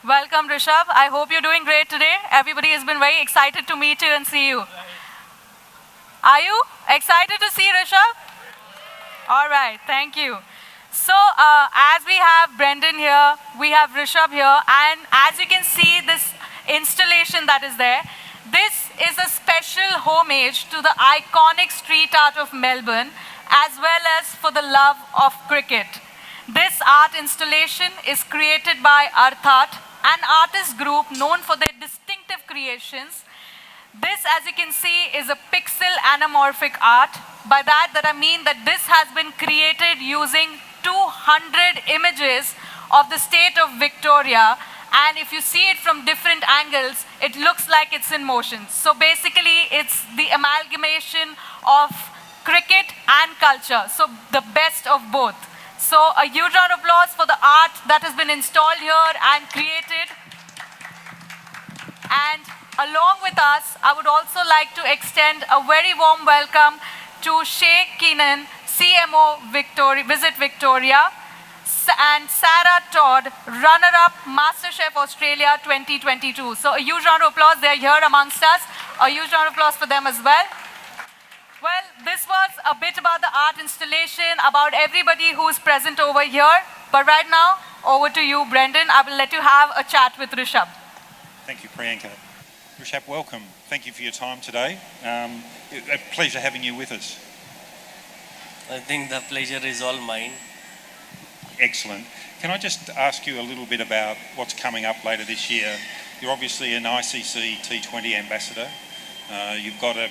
Welcome, Rishabh. I hope you're doing great today. Everybody has been very excited to meet you and see you. Are you excited to see Rishabh? All right, thank you. So, as we have Brendan here, we have Rishabh here, and as you can see, this installation that is there, this is a special homage to the iconic street art of Melbourne, as well as for the love of cricket. This art installation is created by Arthat, an artist group known for their distinctive creations. This, as you can see, is a pixel anamorphic art. By that I mean that this has been created using 200 images of the state of Victoria, and if you see it from different angles, it looks like it's in motion. So basically, it's the amalgamation of cricket and culture, so the best of both. So a huge round of applause for the art that has been installed here and created. And along with us, I would also like to extend a very warm welcome to Sheikh Keenan, CMO Visit Victoria, and Sarah Todd, runner-up MasterChef Australia 2022. So a huge round of applause. They're here amongst us. A huge round of applause for them as well. Well, this was a bit about the art installation, about everybody who's present over here. But right now, over to you, Brendan. I will let you have a chat with Rishabh. Thank you, Priyanka. Rishabh, welcome. Thank you for your time today. A pleasure having you with us. I think the pleasure is all mine. Excellent. Can I just ask you a little bit about what's coming up later this year? You're obviously an ICC T20 ambassador. You've got a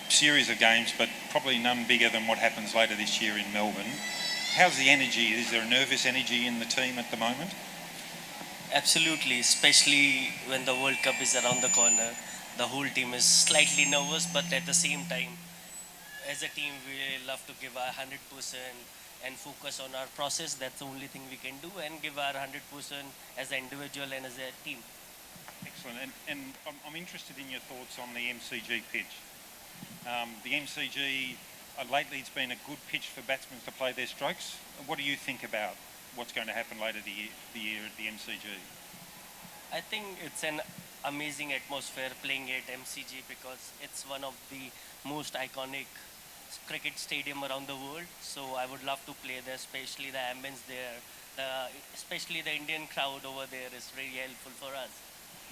series of games, but probably none bigger than what happens later this year in Melbourne. How's the energy? Is there a nervous energy in the team at the moment? Absolutely, especially when the World Cup is around the corner. The whole team is slightly nervous, but at the same time, as a team, we love to give our 100% and focus on our process. That's the only thing we can do, and give our 100% as an individual and as a team. Excellent. And I'm interested in your thoughts on the MCG pitch. The MCG, lately it's been a good pitch for batsmen to play their strokes. What do you think about what's going to happen later the year at the MCG? I think it's an amazing atmosphere playing at MCG because it's one of the most iconic cricket stadium around the world. So I would love to play there, especially the ambience there. Especially the Indian crowd over there is really helpful for us.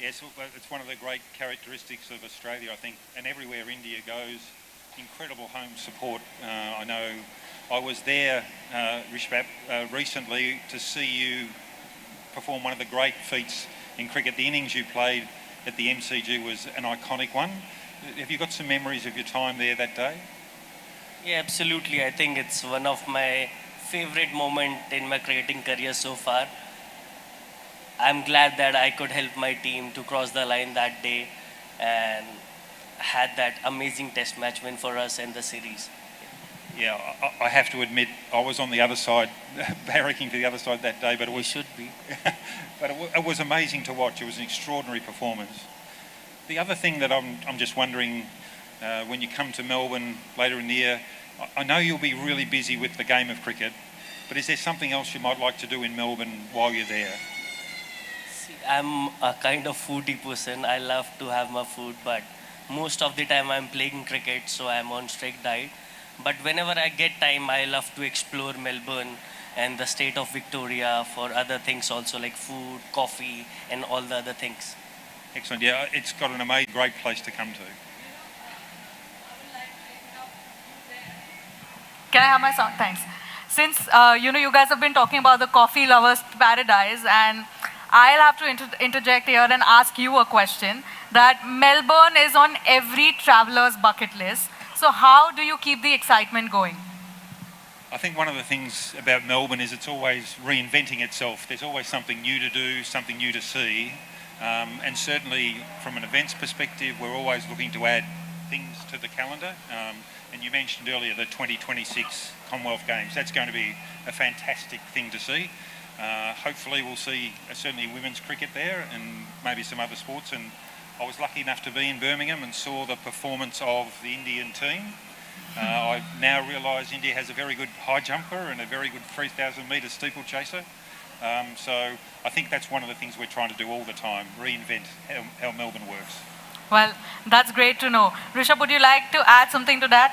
Yes, it's one of the great characteristics of Australia, I think, and everywhere India goes, incredible home support. I know I was there, Rishabh, recently to see you perform one of the great feats in cricket. The innings you played at the MCG was an iconic one. Have you got some memories of your time there that day? Yeah, absolutely. I think it's one of my favorite moments in my cricketing career so far. I'm glad that I could help my team to cross the line that day and had that amazing test match win for us in the series. Yeah, I have to admit, I was on the other side, barracking to the other side that day, but it was... We should be. But it was amazing to watch. It was an extraordinary performance. The other thing that I'm just wondering, when you come to Melbourne later in the year, I know you'll be really busy with the game of cricket, but is there something else you might like to do in Melbourne while you're there? See, I'm a kind of foodie person. I love to have my food, but most of the time I'm playing cricket, so I'm on strict diet. But whenever I get time, I love to explore Melbourne and the state of Victoria for other things also, like food, coffee, and all the other things. Excellent. Yeah, it's got an amazing, great place to come to. Can I have my song? Thanks. Since you guys have been talking about the coffee lovers' paradise, and I'll have to interject here and ask you a question. That Melbourne is on every traveler's bucket list. So how do you keep the excitement going? I think one of the things about Melbourne is it's always reinventing itself. There's always something new to do, something new to see. And certainly from an events perspective, we're always looking to add things to the calendar. And you mentioned earlier the 2026 Commonwealth Games. That's going to be a fantastic thing to see. Hopefully we'll see certainly women's cricket there and maybe some other sports. And I was lucky enough to be in Birmingham and saw the performance of the Indian team. I now realise India has a very good high jumper and a very good 3,000 metre steeplechaser. So I think that's one of the things we're trying to do all the time, reinvent how Melbourne works. Well, that's great to know. Rishabh, would you like to add something to that?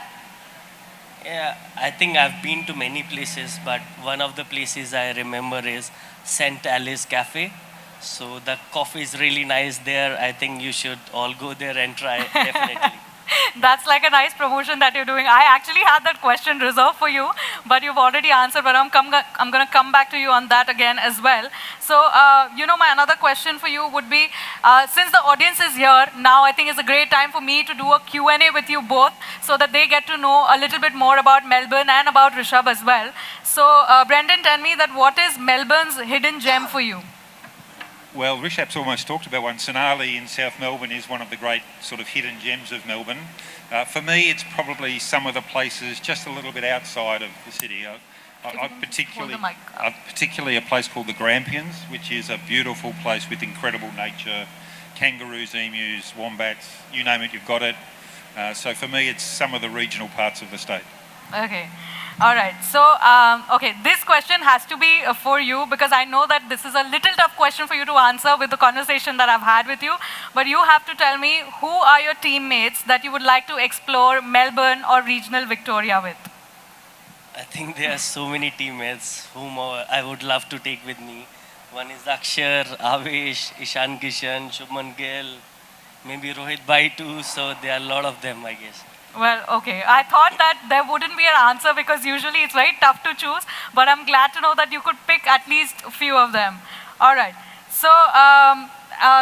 Yeah, I think I've been to many places, but one of the places I remember is St. Alice Cafe. So the coffee is really nice there. I think you should all go there and try it, definitely. That's like a nice promotion that you're doing. I actually had that question reserved for you, but you've already answered. But I'm going to come back to you on that again as well. So, my another question for you would be, since the audience is here, now I think it's a great time for me to do a Q&A with you both so that they get to know a little bit more about Melbourne and about Rishabh as well. So, Brendan, tell me that what is Melbourne's hidden gem for you? Well, Rishabh's almost talked about one. Sonali in South Melbourne is one of the great sort of hidden gems of Melbourne. For me, it's probably some of the places just a little bit outside of the city. Particularly a place called the Grampians, which is a beautiful place with incredible nature, kangaroos, emus, wombats, you name it, you've got it. So for me, it's some of the regional parts of the state. Okay. All right. So, this question has to be for you because I know that this is a little tough question for you to answer with the conversation that I've had with you. But you have to tell me who are your teammates that you would like to explore Melbourne or regional Victoria with? I think there are so many teammates whom I would love to take with me. One is Akshar, Avesh, Ishan Kishan, Shubman Gill, maybe Rohit Bhai too. So there are a lot of them, I guess. Well, okay. I thought that there wouldn't be an answer because usually it's very tough to choose, but I'm glad to know that you could pick at least a few of them. All right. So,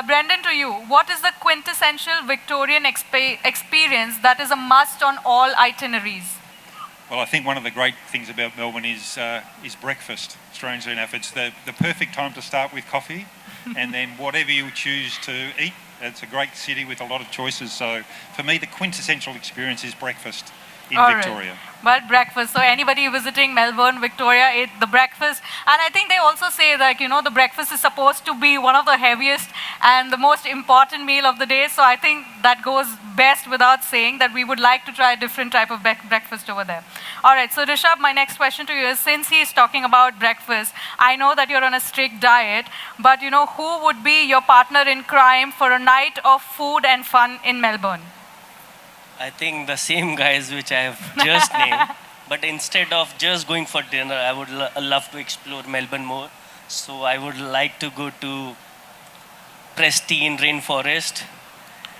Brendan, to you, what is the quintessential Victorian experience that is a must on all itineraries? Well, I think one of the great things about Melbourne is breakfast. Strangely enough, it's the perfect time to start with coffee, and then whatever you choose to eat. It's a great city with a lot of choices. So for me, the quintessential experience is breakfast in Victoria. Right. Well, breakfast. So anybody visiting Melbourne, Victoria, eat the breakfast. And I think they also say that, the breakfast is supposed to be one of the heaviest and the most important meal of the day. So I think that goes best without saying that we would like to try a different type of breakfast over there. All right. So Rishabh, my next question to you is, since he's talking about breakfast, I know that you're on a strict diet, but who would be your partner in crime for a night of food and fun in Melbourne? I think the same guys which I have just named. But instead of just going for dinner, I would love to explore Melbourne more. So I would like to go to pristine rainforest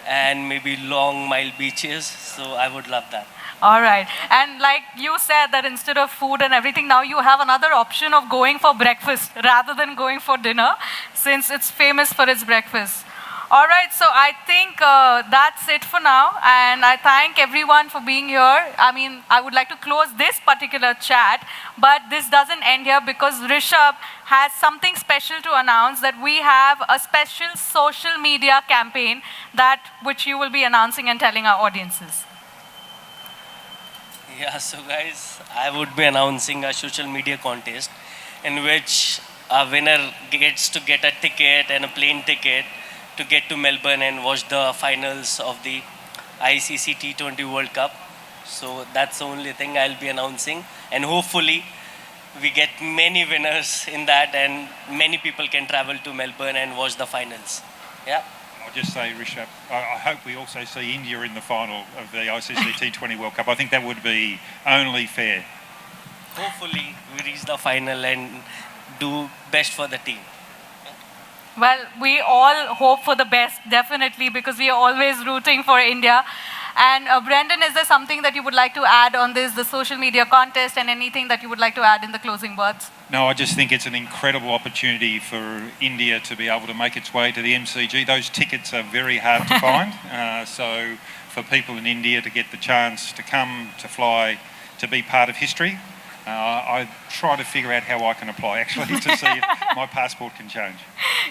and maybe long mile beaches. So I would love that. All right. And like you said that instead of food and everything, now you have another option of going for breakfast rather than going for dinner, since it's famous for its breakfast. All right, so I think that's it for now, and I thank everyone for being here. I mean, I would like to close this particular chat, but this doesn't end here because Rishabh has something special to announce, that we have a special social media campaign which you will be announcing and telling our audiences. Yeah, so guys, I would be announcing a social media contest in which a winner gets to get a ticket and a plane ticket to get to Melbourne and watch the finals of the ICC T20 World Cup. So that's the only thing I'll be announcing. And hopefully we get many winners in that and many people can travel to Melbourne and watch the finals. Yeah. I'll just say, Rishabh, I hope we also see India in the final of the ICC T20 World Cup. I think that would be only fair. Hopefully we reach the final and do best for the team. Well, we all hope for the best, definitely, because we are always rooting for India. And Brendan, is there something that you would like to add on the social media contest, and anything that you would like to add in the closing words? No, I just think it's an incredible opportunity for India to be able to make its way to the MCG. Those tickets are very hard to find. So for people in India to get the chance to come, to fly, to be part of history, I try to figure out how I can apply, actually, to see if my passport can change.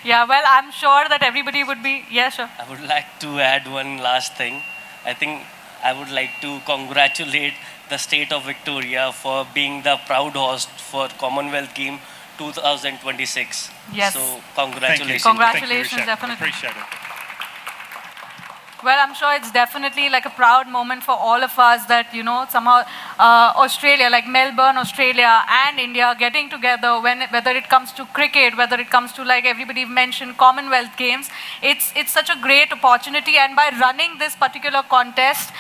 Yeah, well, I'm sure that everybody would be... Yeah, sure. I would like to add one last thing. I think I would like to congratulate the state of Victoria for being the proud host for Commonwealth Game 2026. Yes. So congratulations. Congratulations, Thank you, definitely. I appreciate it. Well, I'm sure it's definitely like a proud moment for all of us that, somehow Australia, like Melbourne, Australia and India getting together, whether it comes to cricket, whether it comes to, like everybody mentioned, Commonwealth Games, it's such a great opportunity. And by running this particular contest,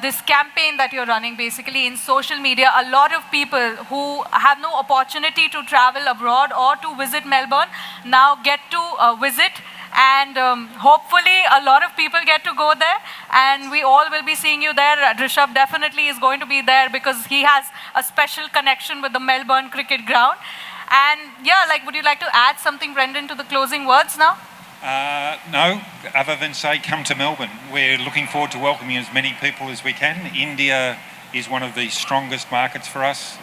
this campaign that you're running basically in social media, a lot of people who have no opportunity to travel abroad or to visit Melbourne now get to visit. And hopefully a lot of people get to go there, and we all will be seeing you there. Rishabh definitely is going to be there because he has a special connection with the Melbourne cricket ground. And yeah, like, would you like to add something, Brendan, to the closing words now? No, other than say come to Melbourne. We're looking forward to welcoming as many people as we can. India is one of the strongest markets for us.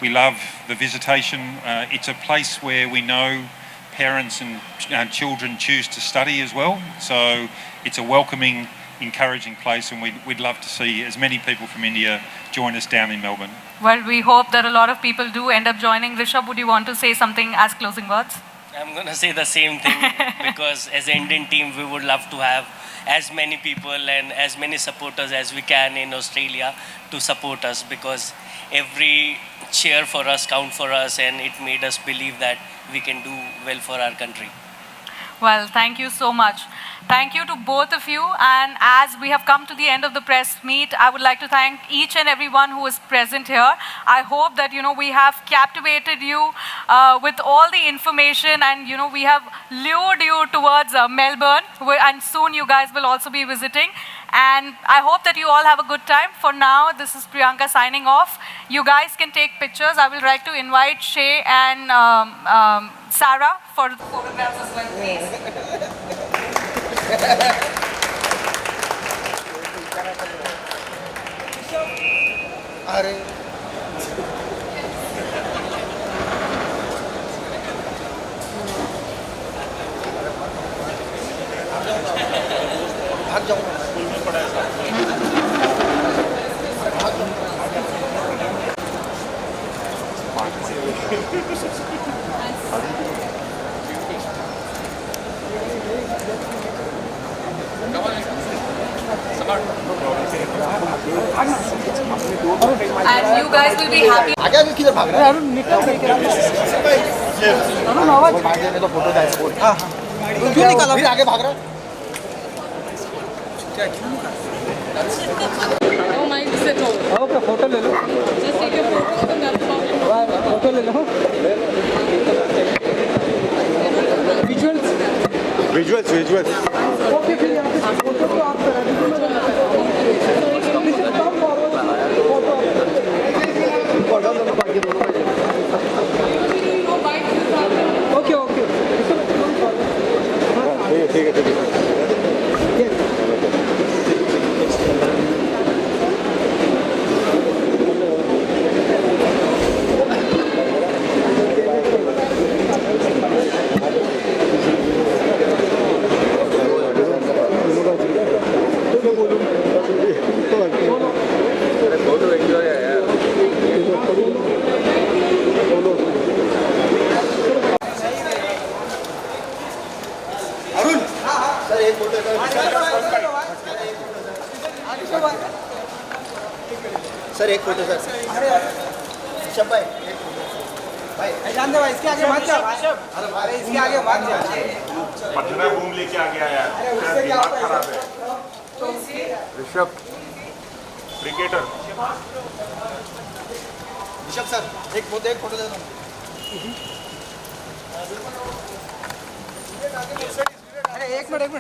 We love the visitation. It's a place where we know parents and children choose to study as well. So it's a welcoming, encouraging place, and we'd love to see as many people from India join us down in Melbourne. Well, we hope that a lot of people do end up joining. Rishabh, would you want to say something as closing words? I'm going to say the same thing because as an Indian team, we would love to have as many people and as many supporters as we can in Australia to support us, because every cheer for us count for us, and it made us believe that we can do well for our country. Well, thank you so much. Thank you to both of you. And as we have come to the end of the press meet, I would like to thank each and everyone who is present here. I hope that, we have captivated you with all the information, and, we have lured you towards Melbourne, and soon you guys will also be visiting. And I hope that you all have a good time. For now, this is Priyanka signing off. You guys can take pictures. I will like to invite Shay and Sarah for the photographs as well, please. And you guys will be happy. आगे आगे किधर भाग रहा है? अरुण निकल अरुण आवाज भाग जाने तो फोटो डाल सपोर्ट। हाँ हाँ। क्यों निकाला? फिर आगे भाग रहा है? क्या क्यों निकाला? Oh my, this is all. Okay photo ले लो। Just take a photo and that's all. Photo ले लो। विजुअल्स। ओके फिर यहाँ पे फोटो तो आप करा दीजिए। ओके ठीक है सर एक फोटो सर। ऋषभ भाई भाई जान दे भाई, इसके आगे मत जा। अरे इसके आगे मत जा। पटना घूम लेके आ गया यार। अरे उससे क्या होता है? खराब है। ऋषभ क्रिकेटर। ऋषभ सर एक फोटो दे दो। अरे एक मिनट